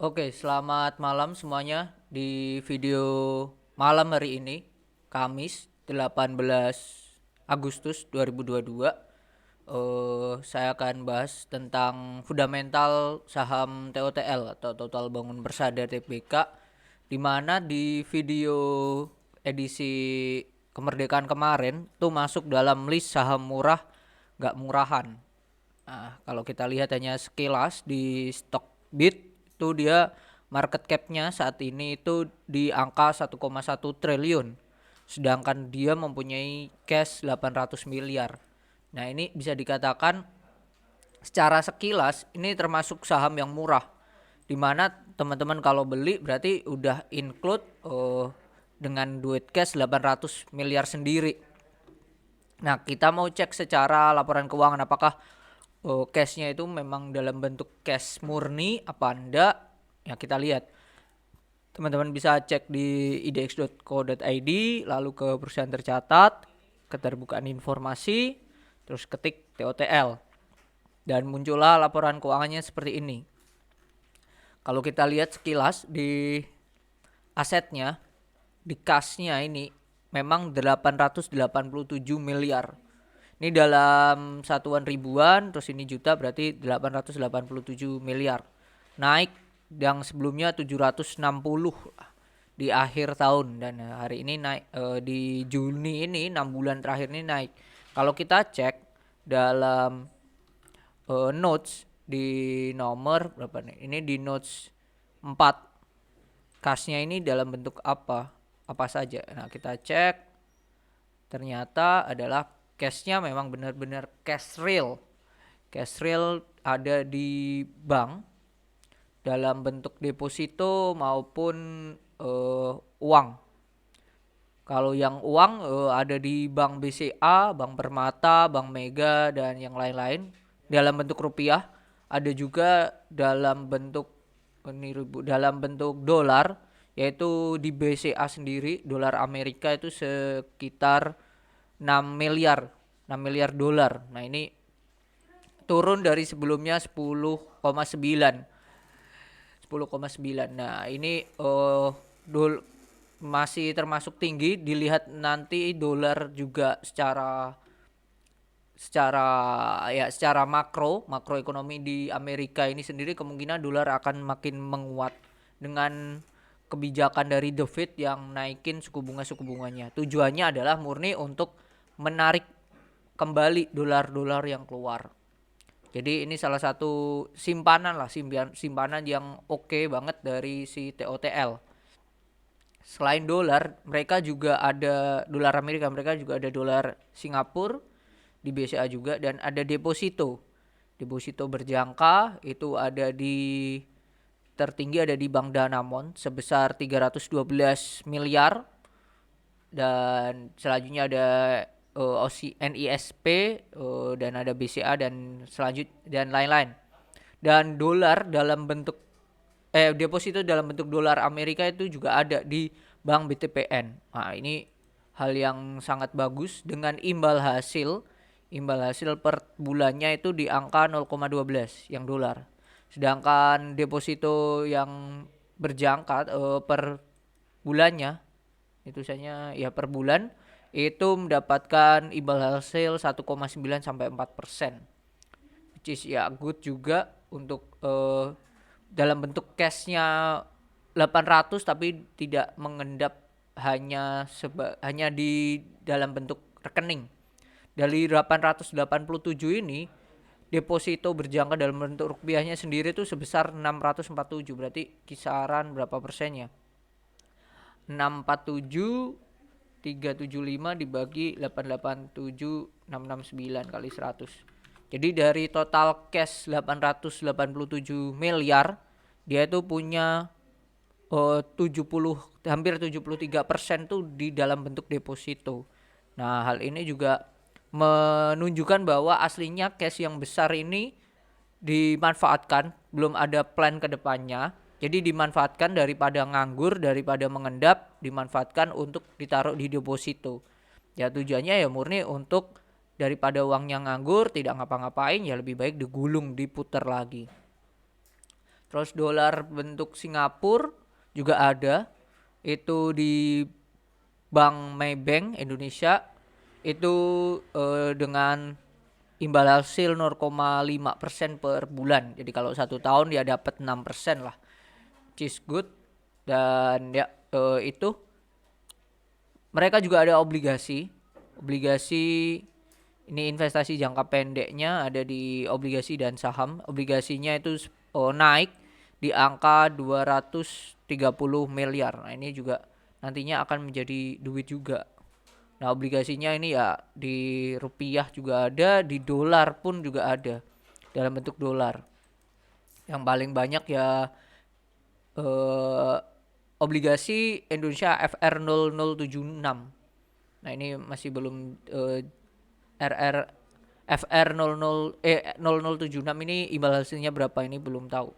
Oke, selamat malam semuanya. Di video malam hari ini, Kamis 18 Agustus 2022, saya akan bahas tentang fundamental saham TOTL atau Total Bangun Persada TBK, di mana di video edisi kemerdekaan kemarin tuh masuk dalam list saham murah nggak murahan. Nah, kalau kita lihat hanya sekilas di Stockbit itu dia market cap-nya saat ini itu di angka 1,1 triliun. Sedangkan dia mempunyai cash 800 miliar. Nah, ini bisa dikatakan secara sekilas ini termasuk saham yang murah. Dimana teman-teman kalau beli berarti udah include dengan duit cash 800 miliar sendiri. Nah, kita mau cek secara laporan keuangan apakah cashnya itu memang dalam bentuk cash murni apa enggak. Ya, kita lihat. Teman-teman bisa cek di idx.co.id, lalu ke perusahaan tercatat, keterbukaan informasi, terus ketik TOTL. Dan muncullah laporan keuangannya seperti ini. Kalau kita lihat sekilas di asetnya, di kasnya ini memang 887 miliar. Ini dalam satuan ribuan, terus ini juta berarti 887 miliar. Naik yang sebelumnya 760 di akhir tahun, dan hari ini naik di Juni ini 6 bulan terakhir ini naik. Kalau kita cek dalam notes di nomor berapa nih? Ini di notes 4. Kasnya ini dalam bentuk apa? Apa saja? Nah, kita cek, ternyata adalah cashnya memang benar-benar cash real. Cash real ada di bank dalam bentuk deposito maupun uang. Kalau yang uang ada di Bank BCA, Bank Permata, Bank Mega, dan yang lain-lain dalam bentuk rupiah. Ada juga dalam bentuk dalam bentuk dolar, yaitu di BCA sendiri dolar Amerika itu sekitar 6 miliar 6 miliar dolar. Nah, ini turun dari sebelumnya 10,9. Nah, ini masih termasuk tinggi. Dilihat nanti dolar juga secara secara makroekonomi di Amerika ini sendiri, kemungkinan dolar akan makin menguat dengan kebijakan dari The Fed yang naikin suku bunganya. Tujuannya adalah murni untuk menarik kembali dolar-dolar yang keluar. Jadi ini salah satu simpanan yang oke banget dari si TOTL. Selain dolar, mereka juga ada dolar Amerika, mereka juga ada dolar Singapura di BCA juga, dan ada deposito. Deposito berjangka itu ada di tertinggi ada di Bank Danamon sebesar 312 miliar, dan selanjutnya ada NISP, dan ada BCA dan lain-lain. Dan dolar dalam bentuk deposito dalam bentuk dolar Amerika itu juga ada di Bank BTPN. Nah, ini hal yang sangat bagus dengan imbal hasil per bulannya itu di angka 0,12 yang dolar. Sedangkan deposito yang berjangka per bulannya itu misalnya ya per bulan itu mendapatkan imbal hasil 1,9 sampai 4%, which is ya good juga untuk dalam bentuk cashnya 800 tapi tidak mengendap hanya di dalam bentuk rekening. Dari 887 ini, deposito berjangka dalam bentuk rupiahnya sendiri itu sebesar 647, berarti kisaran berapa persennya? 647 375 dibagi 887 669 kali 100. Jadi dari total cash 887 miliar, dia itu punya 70 hampir 73% tuh di dalam bentuk deposito. Nah, hal ini juga menunjukkan bahwa aslinya cash yang besar ini dimanfaatkan, belum ada plan ke depannya. Jadi dimanfaatkan daripada nganggur, daripada mengendap, dimanfaatkan untuk ditaruh di deposito. Ya, tujuannya ya murni untuk daripada uangnya nganggur tidak ngapa-ngapain, ya lebih baik digulung, diputar lagi. Terus dolar bentuk Singapura juga ada. Itu di Bank Maybank Indonesia itu dengan imbal hasil 0,5% per bulan. Jadi kalau 1 tahun ya dapat 6% lah. Which is good. Dan ya itu mereka juga ada obligasi. Obligasi ini investasi jangka pendeknya ada di obligasi dan saham. Obligasinya itu naik di angka 230 miliar. Nah, ini juga nantinya akan menjadi duit juga. Nah, obligasinya ini ya di rupiah juga ada, di dolar pun juga ada. Dalam bentuk dolar. Yang paling banyak ya eh, obligasi Indonesia FR0076. Nah, ini masih belum RR FR00 0076 ini imbal hasilnya berapa ini belum tahu.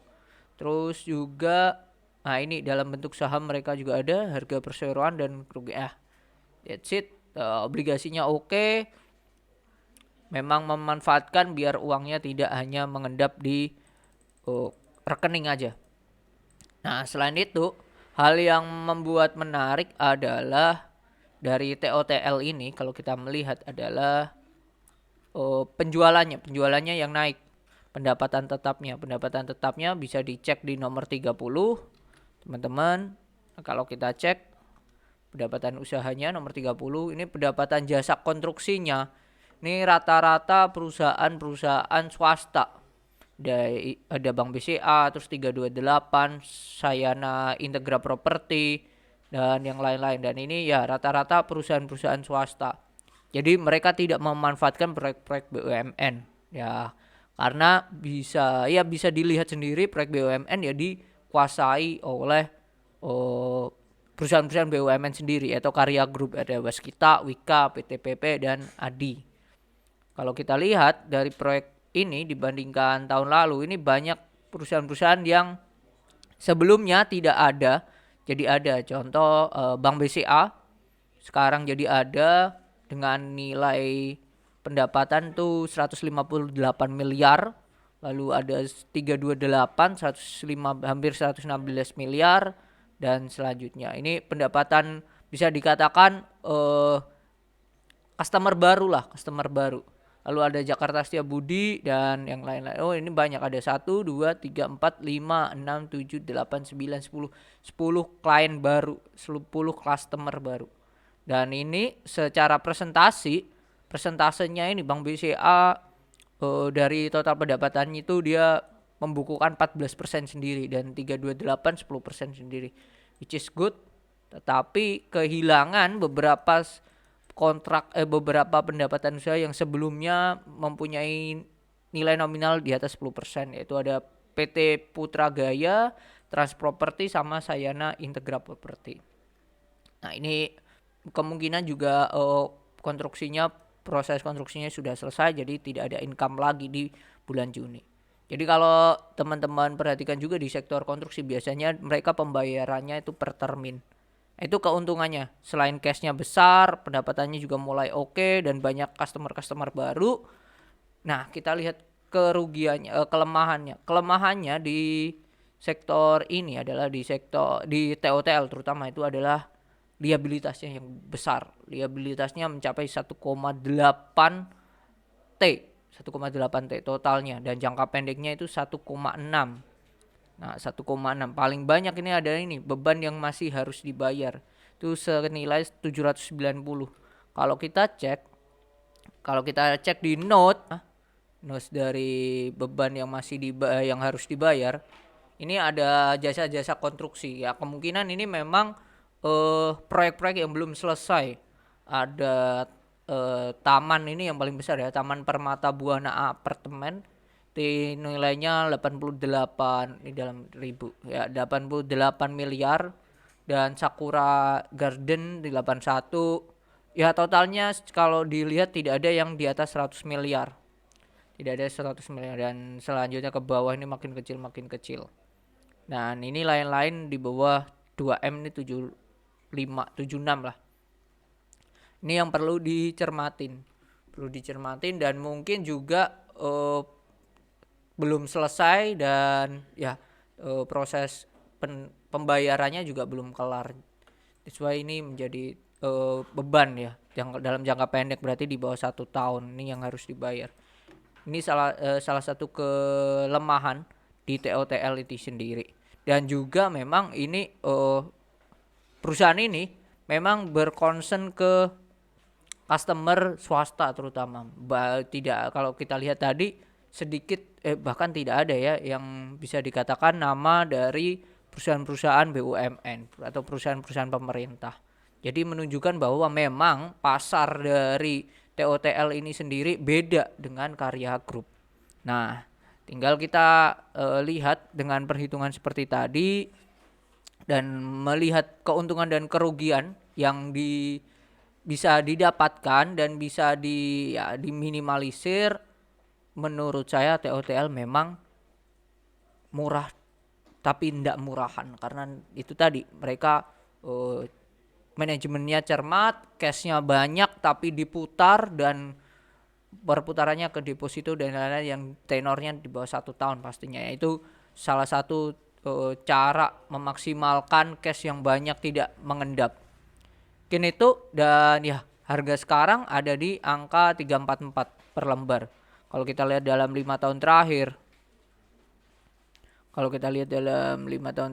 Terus juga nah ini dalam bentuk saham mereka juga ada harga perseroan dan kerugian. That's it. Obligasinya oke. Memang memanfaatkan biar uangnya tidak hanya mengendap di rekening aja. Nah, selain itu, hal yang membuat menarik adalah dari TOTL ini kalau kita melihat adalah penjualannya yang naik. Pendapatan tetapnya bisa dicek di nomor 30. Teman-teman, kalau kita cek pendapatan usahanya nomor 30, ini pendapatan jasa konstruksinya. Ini rata-rata perusahaan swasta. Ada Bank BCA, terus 328, Sayana Integra Property, dan yang lain-lain. Dan ini ya rata-rata perusahaan-perusahaan swasta. Jadi mereka tidak memanfaatkan proyek-proyek BUMN ya, karena bisa dilihat sendiri proyek BUMN ya dikuasai oleh perusahaan-perusahaan BUMN sendiri atau Karya Group, ada Waskita, Wika, PT PP dan ADI. Kalau kita lihat dari proyek ini dibandingkan tahun lalu, ini banyak perusahaan-perusahaan yang sebelumnya tidak ada jadi ada. Contoh Bank BCA sekarang jadi ada dengan nilai pendapatan tuh 158 miliar. Lalu ada 328 105 hampir 116 miliar dan selanjutnya. Ini pendapatan bisa dikatakan customer baru. Lalu ada Jakarta Setiabudi dan yang lain-lain. Oh, ini banyak, ada 1 2 3 4 5 6 7 8 9 10 klien baru, 10 customer baru. Dan ini secara persentasenya ini Bank BCA dari total pendapatannya itu dia membukukan 14% sendiri dan 328 10% sendiri, which is good. Tetapi kehilangan beberapa beberapa pendapatan usaha yang sebelumnya mempunyai nilai nominal di atas 10%, yaitu ada PT Putra Gaya, Trans Property sama Sayana Integra Property. Nah, ini kemungkinan juga proses konstruksinya sudah selesai, jadi tidak ada income lagi di bulan Juni. Jadi kalau teman-teman perhatikan juga di sektor konstruksi biasanya mereka pembayarannya itu per termin. Itu keuntungannya. Selain cashnya besar, pendapatannya juga mulai oke dan banyak customer baru. Nah, kita lihat kerugiannya, kelemahannya. Kelemahannya di sektor ini adalah di TOTL terutama itu adalah liabilitasnya yang besar. Liabilitasnya mencapai 1,8 T totalnya dan jangka pendeknya itu 1,6. Nah, 1,6 paling banyak ini ada ini beban yang masih harus dibayar. Itu senilai 790. Kalau kita cek di note dari beban yang yang harus dibayar, ini ada jasa-jasa konstruksi. Ya, kemungkinan ini memang proyek-proyek yang belum selesai. Ada taman ini yang paling besar ya, Taman Permata Buana Apartemen, di nilainya 88 di dalam ribu ya, 88 miliar, dan Sakura Garden di 81. Ya, totalnya kalau dilihat tidak ada yang di atas 100 miliar. Tidak ada 100 miliar dan selanjutnya ke bawah ini makin kecil. Dan ini lain-lain di bawah 2M ini 75 76 lah. Ini yang perlu dicermatin dan mungkin juga belum selesai dan ya proses pembayarannya juga belum kelar. That's why ini menjadi beban ya dalam jangka pendek, berarti di bawah 1 tahun ini yang harus dibayar. Ini salah satu kelemahan di TOTL itu sendiri. Dan juga memang ini perusahaan ini memang berkonsen ke customer swasta terutama. Tidak, kalau kita lihat tadi sedikit bahkan tidak ada ya yang bisa dikatakan nama dari perusahaan-perusahaan BUMN atau perusahaan-perusahaan pemerintah. Jadi menunjukkan bahwa memang pasar dari TOTL ini sendiri beda dengan Karya Group. Nah, tinggal kita lihat dengan perhitungan seperti tadi dan melihat keuntungan dan kerugian yang bisa didapatkan dan bisa diminimalisir. Menurut saya TOTL memang murah tapi tidak murahan, karena itu tadi mereka manajemennya cermat, cashnya banyak tapi diputar dan perputarannya ke deposito dan lain-lain yang tenornya di bawah 1 tahun pastinya. Itu salah satu cara memaksimalkan cash yang banyak tidak mengendap. Mungkin itu, dan ya harga sekarang ada di angka 344 per lembar. Kalau kita lihat dalam 5 tahun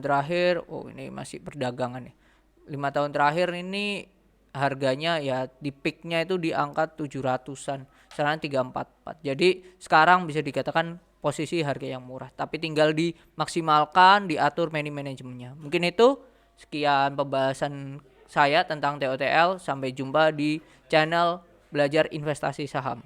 terakhir, oh ini masih perdagangan nih. 5 tahun terakhir ini harganya ya di peaknya itu di angka 700-an, sekarang 344. Jadi sekarang bisa dikatakan posisi harga yang murah, tapi tinggal dimaksimalkan, diatur manajemennya. Mungkin itu sekian pembahasan saya tentang TOTL. Sampai jumpa di channel Belajar Investasi Saham.